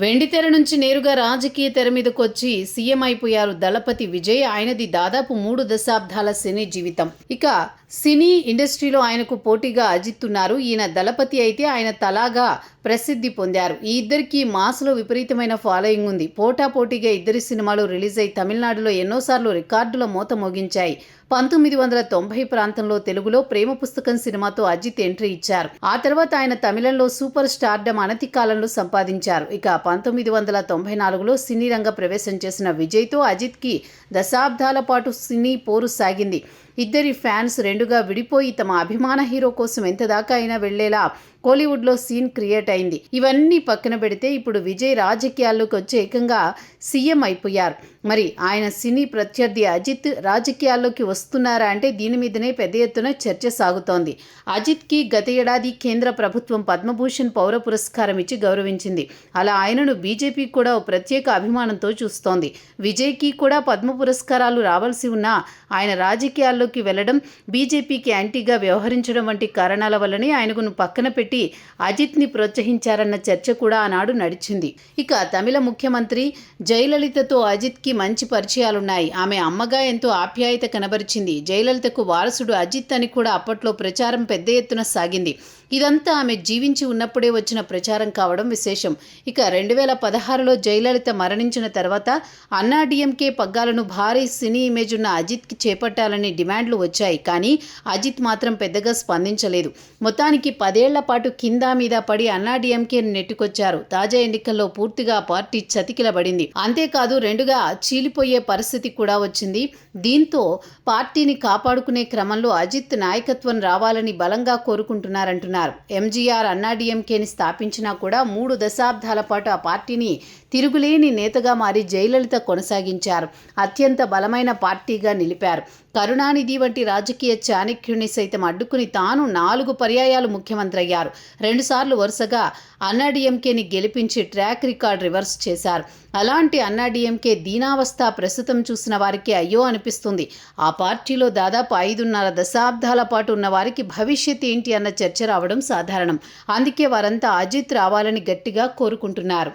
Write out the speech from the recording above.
వెండితెర నుంచి నేరుగా రాజకీయ తెర మీదకొచ్చి సీఎం అయిపోయారు దళపతి విజయ్. ఆయనది దాదాపు 3 దశాబ్దాల సినీ జీవితం. ఇక సినీ ఇండస్ట్రీలో ఆయనకు పోటీగా అజిత్ ఉన్నారు. ఈయన దళపతి అయితే ఆయన తలాగా ప్రసిద్ధి పొందారు. ఈ ఇద్దరికి మాస్లో విపరీతమైన ఫాలోయింగ్ ఉంది. పోటాపోటీగా ఇద్దరి సినిమాలు రిలీజ్ అయి తమిళనాడులో ఎన్నోసార్లు రికార్డుల మోత మోగించాయి. 1990 ప్రాంతంలో తెలుగులో ప్రేమ పుస్తకం సినిమాతో అజిత్ ఎంట్రీ ఇచ్చారు. ఆ తర్వాత ఆయన తమిళంలో సూపర్ స్టార్డమ్ అనతి కాలంలో సంపాదించారు. ఇక 1994లో సినీ రంగ ప్రవేశం చేసిన విజయ్తో అజిత్కి దశాబ్దాల పాటు సినీ పోరు సాగింది. ఇద్దరి ఫ్యాన్స్ రెండుగా విడిపోయి తమ అభిమాన హీరో కోసం ఎంతదాకా అయినా వెళ్లేలా కోలీవుడ్లో సీన్ క్రియేట్ అయింది. ఇవన్నీ పక్కన పెడితే ఇప్పుడు విజయ్ రాజకీయాల్లోకి వచ్చి ఏకంగా సీఎం అయిపోయారు. మరి ఆయన సినీ ప్రత్యర్థి అజిత్ రాజకీయాల్లోకి వస్తున్నారా అంటే దీని మీదనే పెద్ద ఎత్తున చర్చ సాగుతోంది. అజిత్కి గత ఏడాది కేంద్ర ప్రభుత్వం పద్మభూషణ్ పౌర పురస్కారం ఇచ్చి గౌరవించింది. అలా ఆయనను బీజేపీ కూడా ఓ ప్రత్యేక అభిమానంతో చూస్తోంది. విజయ్కి కూడా పద్మ పురస్కారాలు రావాల్సి ఉన్నా ఆయన రాజకీయాల్లోకి వెళ్లడం, బీజేపీకి యాంటీగా వ్యవహరించడం వంటి కారణాల వల్లనే ఆయనకు పక్కన పెట్టి అజిత్ని ప్రోత్సహించారన్న చర్చ కూడా ఆనాడు నడిచింది. ఇక తమిళ ముఖ్యమంత్రి జయలలితతో అజిత్కి మంచి పరిచయాలున్నాయి. ఆమె అమ్మగా ఎంతో ఆప్యాయత కనబరిచింది. జయలలితకు వారసుడు అజిత్ అని కూడా అప్పట్లో ప్రచారం పెద్ద ఎత్తున సాగింది. ఇదంతా ఆమె జీవించి ఉన్నప్పుడే వచ్చిన ప్రచారం కావడం విశేషం. ఇక 2016లో జయలలిత మరణించిన తర్వాత అన్నాడీఎంకే పగ్గాలను భారీ సినీ ఇమేజ్ ఉన్న అజిత్కి చేపట్టాలని డిమాండ్లు వచ్చాయి. కానీ అజిత్ మాత్రం పెద్దగా స్పందించలేదు. మొత్తానికి 10 ఏళ్ల పాటు కింద మీద పడి అన్నాడీఎంకేను నెట్టుకొచ్చారు. తాజా ఎన్నికల్లో పూర్తిగా పార్టీ చతికిలబడింది. అంతేకాదు రెండుగా చీలిపోయే పరిస్థితి కూడా వచ్చింది. దీంతో పార్టీని కాపాడుకునే క్రమంలో అజిత్ నాయకత్వం రావాలని బలంగా కోరుకుంటున్నారంటున్నారు. ఎంజీఆర్ అన్నాడీఎంకేని స్థాపించినా కూడా 3 దశాబ్దాల పాటు ఆ పార్టీని తిరుగులేని నేతగా మారి జయలలిత కొనసాగించారు. అత్యంత బలమైన పార్టీగా నిలిపారు. కరుణానిధి వంటి రాజకీయ చాణక్యుడిని సైతం అడ్డుకుని తాను 4 పర్యాయాలు ముఖ్యమంత్రి అయ్యారు. 2 సార్లు వరుసగా అన్నాడీఎంకేని గెలిపించి ట్రాక్ రికార్డ్ రివర్స్ చేశారు. అలాంటి అన్నాడీఎంకే దీనావస్థ ప్రస్తుతం చూసిన వారికి అయ్యో అనిపిస్తుంది. ఆ పార్టీలో దాదాపు 5.5 దశాబ్దాల పాటు ఉన్న వారికి భవిష్యత్ ఏంటి అన్న చర్చ రావడం సాధారణం. అందుకే వారంతా అజిత్ రావాలని గట్టిగా కోరుకుంటున్నారు.